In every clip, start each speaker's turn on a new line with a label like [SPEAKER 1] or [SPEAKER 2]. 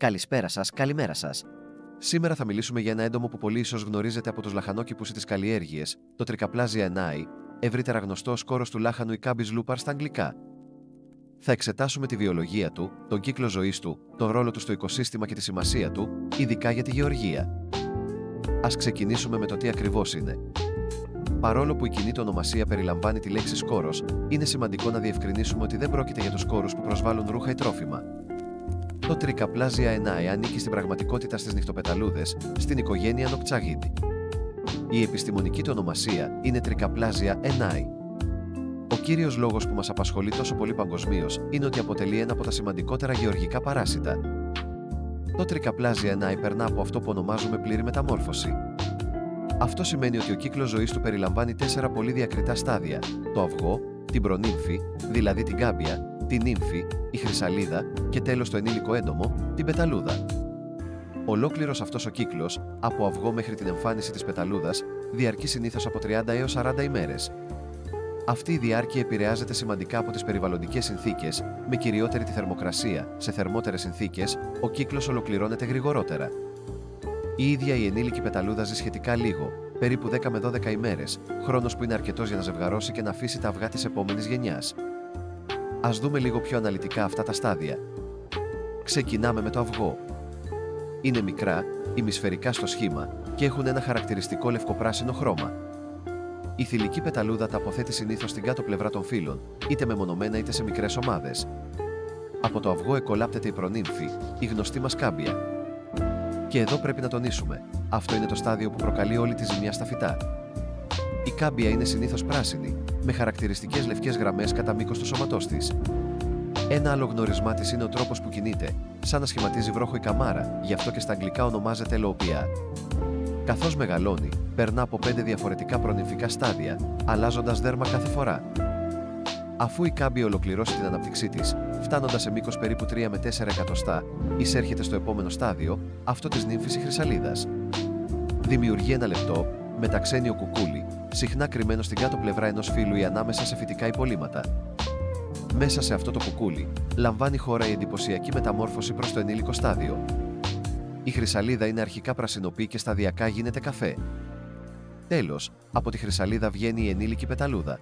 [SPEAKER 1] Καλησπέρα σας, καλημέρα σας. Σήμερα θα μιλήσουμε για ένα έντομο που πολύ ίσως γνωρίζετε από τους λαχανόκηπους ή τις καλλιέργειες, το Trichoplasia enai, ευρύτερα γνωστό ως κόρος του λάχανου ή Cabbage lupar στα αγγλικά. Θα εξετάσουμε τη βιολογία του, τον κύκλο ζωής του, τον ρόλο του στο οικοσύστημα και τη σημασία του, ειδικά για τη γεωργία. Ας ξεκινήσουμε με το τι ακριβώς είναι. Παρόλο που η κοινή του ονομασία περιλαμβάνει τη λέξη σκόρος, είναι σημαντικό να διευκρινίσουμε ότι δεν πρόκειται για τους σκόρους που προσβάλλουν ρούχα ή τρόφιμα. Το Trichoplasia enai ανήκει στην πραγματικότητα στις νυχτοπεταλούδες, στην οικογένεια Noctaginidae. Η επιστημονική του ονομασία είναι Trichoplasia enai. Ο κύριος λόγος που μας απασχολεί τόσο πολύ παγκοσμίως είναι ότι αποτελεί ένα από τα σημαντικότερα γεωργικά παράσιτα. Το Trichoplasia enai περνά από αυτό που ονομάζουμε πλήρη μεταμόρφωση. Αυτό σημαίνει ότι ο κύκλος ζωής του περιλαμβάνει 4 πολύ διακριτά στάδια: το αυγό, την προνύμφη, δηλαδή την γκάμπια, την νύμφη, η χρυσαλίδα και τέλος το ενήλικο έντομο, την πεταλούδα. Ολόκληρος αυτός ο κύκλος, από αυγό μέχρι την εμφάνιση της πεταλούδας, διαρκεί συνήθως από 30 έως 40 ημέρες. Αυτή η διάρκεια επηρεάζεται σημαντικά από τις περιβαλλοντικές συνθήκες, με κυριότερη τη θερμοκρασία. Σε θερμότερες συνθήκες, ο κύκλος ολοκληρώνεται γρηγορότερα. Η ίδια η ενήλικη πεταλούδα ζει σχετικά λίγο, περίπου 10 με 12 ημέρες, χρόνος που είναι αρκετός για να ζευγαρώσει και να αφήσει τα αυγά της επόμενης γενιάς. Ας δούμε λίγο πιο αναλυτικά αυτά τα στάδια. Ξεκινάμε με το αυγό. Είναι μικρά, ημισφαιρικά στο σχήμα και έχουν ένα χαρακτηριστικό λευκοπράσινο χρώμα. Η θηλυκή πεταλούδα τα αποθέτει συνήθως στην κάτω πλευρά των φύλων, είτε μεμονωμένα είτε σε μικρές ομάδες. Από το αυγό εκολάπτεται η προνύμφη, η γνωστή μας κάμπια. Και εδώ πρέπει να τονίσουμε, αυτό είναι το στάδιο που προκαλεί όλη τη ζημιά στα φυτά. Η κάμπια είναι συνήθως πράσινη, με χαρακτηριστικές λευκές γραμμές κατά μήκος του σώματός της. Ένα άλλο γνωρισμά της είναι ο τρόπος που κινείται, σαν να σχηματίζει βρόχο η καμάρα, γι' αυτό και στα αγγλικά ονομάζεται LOPR. Καθώς μεγαλώνει, περνά από 5 διαφορετικά προνυμφικά στάδια, αλλάζοντας δέρμα κάθε φορά. Αφού η κάμπια ολοκληρώσει την ανάπτυξή της, φτάνοντας σε μήκος περίπου 3 με 4 εκατοστά, εισέρχεται στο επόμενο στάδιο, αυτό της νύμφης ή χρυσαλίδας. Δημιουργεί ένα λεπτό, μεταξένιο κουκούλι, συχνά κρυμμένο στην κάτω πλευρά ενός φύλου ή ανάμεσα σε φυτικά υπολείμματα. Μέσα σε αυτό το κουκούλι, λαμβάνει χώρα η εντυπωσιακή μεταμόρφωση προς το ενήλικο στάδιο. Η χρυσαλίδα είναι αρχικά πρασινοπή και σταδιακά γίνεται καφέ. Τέλος, από τη χρυσαλίδα βγαίνει η ενήλικη πεταλούδα.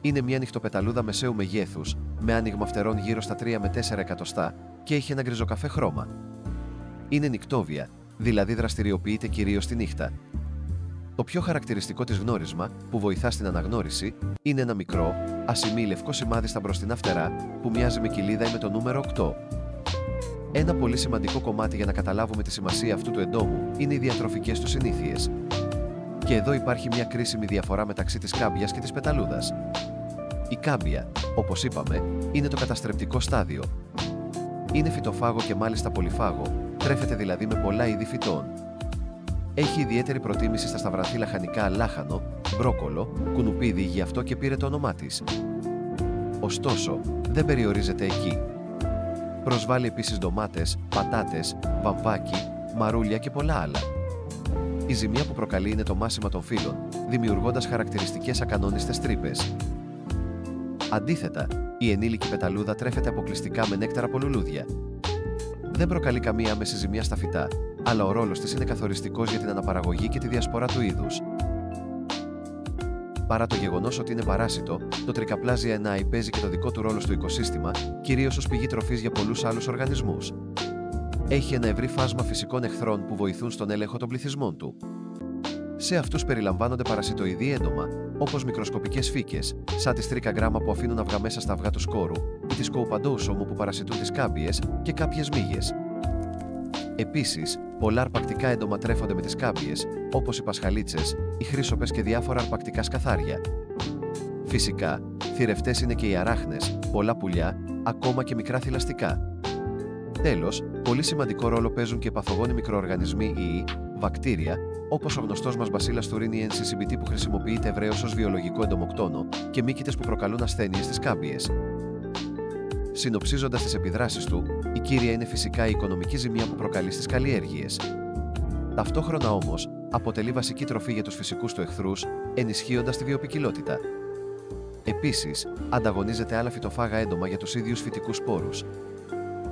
[SPEAKER 1] Είναι μια νυχτοπεταλούδα μεσαίου μεγέθους, με άνοιγμα φτερών γύρω στα 3 με 4 εκατοστά και έχει ένα γκριζοκαφέ χρώμα. Είναι νυκτόβια, δηλαδή δραστηριοποιείται κυρίως τη νύχτα. Το πιο χαρακτηριστικό της γνώρισμα, που βοηθά στην αναγνώριση, είναι ένα μικρό, ασημί λευκό σημάδι στα μπροστινά φτερά, που μοιάζει με κοιλίδα ή με το νούμερο 8. Ένα πολύ σημαντικό κομμάτι για να καταλάβουμε τη σημασία αυτού του εντόμου είναι οι διατροφικές του συνήθειες. Και εδώ υπάρχει μια κρίσιμη διαφορά μεταξύ της κάμπιας και της πεταλούδας. Η κάμπια, όπως είπαμε, είναι το καταστρεπτικό στάδιο. Είναι φυτοφάγο και μάλιστα πολυφάγο, τρέφεται δηλαδή με πολλά είδη φυτών. Έχει ιδιαίτερη προτίμηση στα σταυραθεί λαχανικά λάχανο, μπρόκολο, κουνουπίδι, γι' αυτό και πήρε το όνομά της. Ωστόσο, δεν περιορίζεται εκεί. Προσβάλλει επίσης ντομάτες, πατάτες, βαμβάκι, μαρούλια και πολλά άλλα. Η ζημιά που προκαλεί είναι το μάσιμα των φύλων, δημιουργώντας χαρακτηριστικές ακανόνιστες τρύπες. Αντίθετα, η ενήλικη πεταλούδα τρέφεται αποκλειστικά με νέκταρα από λουλούδια. Δεν προκαλεί καμία άμεση ζημιά στα φυτά, αλλά ο ρόλος της είναι καθοριστικός για την αναπαραγωγή και τη διασπορά του είδους. Παρά το γεγονός ότι είναι παράσιτο, το Trichoplasia enai παίζει και το δικό του ρόλο στο οικοσύστημα, κυρίως ως πηγή τροφής για πολλούς άλλους οργανισμούς. Έχει ένα ευρύ φάσμα φυσικών εχθρών που βοηθούν στον έλεγχο των πληθυσμών του. Σε αυτούς περιλαμβάνονται παρασιτοειδή έντομα, όπως μικροσκοπικές φύκες, σαν τη στρίκα γράμμα που αφήνουν αυγά μέσα στα αυγά του σκόρου, ή τη σκοουπαντόουσομο που παρασιτούν τις κάμπιες και κάποιες μύγες. Επίσης, πολλά αρπακτικά έντομα τρέφονται με τις κάμπιες, όπως οι πασχαλίτσες, οι χρύσοπες και διάφορα αρπακτικά σκαθάρια. Φυσικά, θηρευτές είναι και οι αράχνες, πολλά πουλιά, ακόμα και μικρά θηλαστικά. Τέλος, πολύ σημαντικό ρόλο παίζουν και παθογόνοι μικροοργανισμοί ή βακτήρια, όπως ο γνωστός μας Bacillus thuringiensis CBT που χρησιμοποιείται ευρέως ως βιολογικό εντομοκτόνο και μύκητες που προκαλούν ασθένειες στις κάμπιες. Συνοψίζοντας τις επιδράσεις του, η κύρια είναι φυσικά η οικονομική ζημιά που προκαλεί στις καλλιέργειες. Ταυτόχρονα όμως, αποτελεί βασική τροφή για τους φυσικούς του εχθρούς, ενισχύοντας τη βιοποικιλότητα. Επίσης, ανταγωνίζεται άλλα φυτοφάγα έντομα για τους ίδιους φυτικούς σπόρους.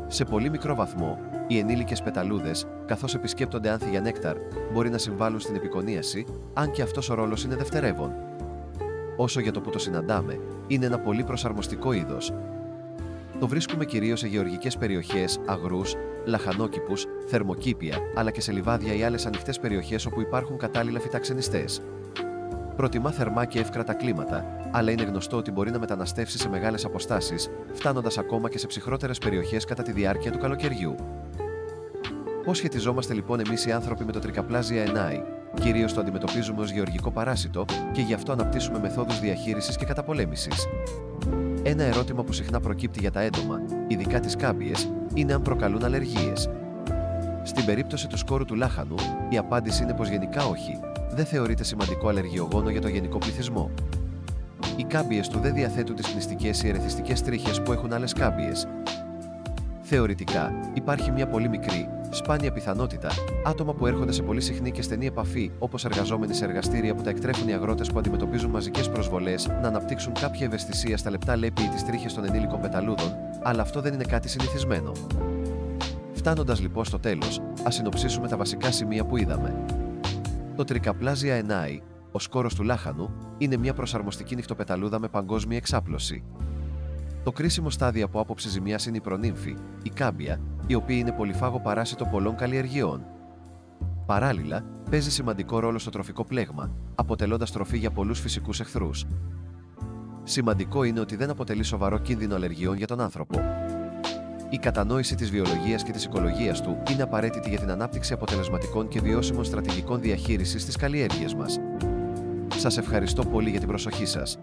[SPEAKER 1] Σε πολύ μικρό βαθμό, οι ενήλικες πεταλούδες, καθώς επισκέπτονται άνθη για νέκταρ, μπορεί να συμβάλλουν στην επικονίαση, αν και αυτός ο ρόλος είναι δευτερεύον. Όσο για το που το συναντάμε, είναι ένα πολύ προσαρμοστικό είδος. Το βρίσκουμε κυρίως σε γεωργικές περιοχές, αγρούς, λαχανόκηπους, θερμοκήπια, αλλά και σε λιβάδια ή άλλες ανοιχτές περιοχές όπου υπάρχουν κατάλληλα φυταξενιστές. Προτιμά θερμά και εύκρατα κλίματα, αλλά είναι γνωστό ότι μπορεί να μεταναστεύσει σε μεγάλες αποστάσεις, φτάνοντας ακόμα και σε ψυχρότερες περιοχές κατά τη διάρκεια του καλοκαιριού. Πώς σχετιζόμαστε λοιπόν εμείς οι άνθρωποι με το Trichoplasia annai? Κυρίως το αντιμετωπίζουμε ως γεωργικό παράσιτο και γι' αυτό αναπτύσσουμε μεθόδους διαχείρισης και καταπολέμησης. Ένα ερώτημα που συχνά προκύπτει για τα έντομα, ειδικά τις κάμπιες, είναι αν προκαλούν αλλεργίες. Στην περίπτωση του σκόρου του λάχανου, η απάντηση είναι πως γενικά όχι, δεν θεωρείται σημαντικό αλλεργιογόνο για το γενικό πληθυσμό. Οι κάμπιες του δεν διαθέτουν τις πνιστικές ή ερεθιστικές τρίχες που έχουν άλλες κάμπιες. Θεωρητικά, υπάρχει μια πολύ μικρή, σπάνια πιθανότητα άτομα που έρχονται σε πολύ συχνή και στενή επαφή, όπως εργαζόμενοι σε εργαστήρια που τα εκτρέφουν οι αγρότες που αντιμετωπίζουν μαζικές προσβολές, να αναπτύξουν κάποια ευαισθησία στα λεπτά λέπη ή τις τρίχες των ενήλικων πεταλούδων, αλλά αυτό δεν είναι κάτι συνηθισμένο. Φτάνοντας λοιπόν στο τέλος, ας συνοψίσουμε τα βασικά σημεία που είδαμε. Το Trichoplasia annai, ο σκόρος του λάχανου, είναι μια προσαρμοστική νυχτοπεταλούδα με παγκόσμια εξάπλωση. Το κρίσιμο στάδιο από άποψη ζημιάς είναι η προνύμφη, η κάμπια, η οποία είναι πολυφάγο παράσιτο πολλών καλλιεργειών. Παράλληλα, παίζει σημαντικό ρόλο στο τροφικό πλέγμα, αποτελώντας τροφή για πολλούς φυσικούς εχθρούς. Σημαντικό είναι ότι δεν αποτελεί σοβαρό κίνδυνο αλλεργιών για τον άνθρωπο. Η κατανόηση της βιολογίας και της οικολογίας του είναι απαραίτητη για την ανάπτυξη αποτελεσματικών και βιώσιμων στρατηγικών διαχείρισης στις καλλιέργειες μας. Σας ευχαριστώ πολύ για την προσοχή σας.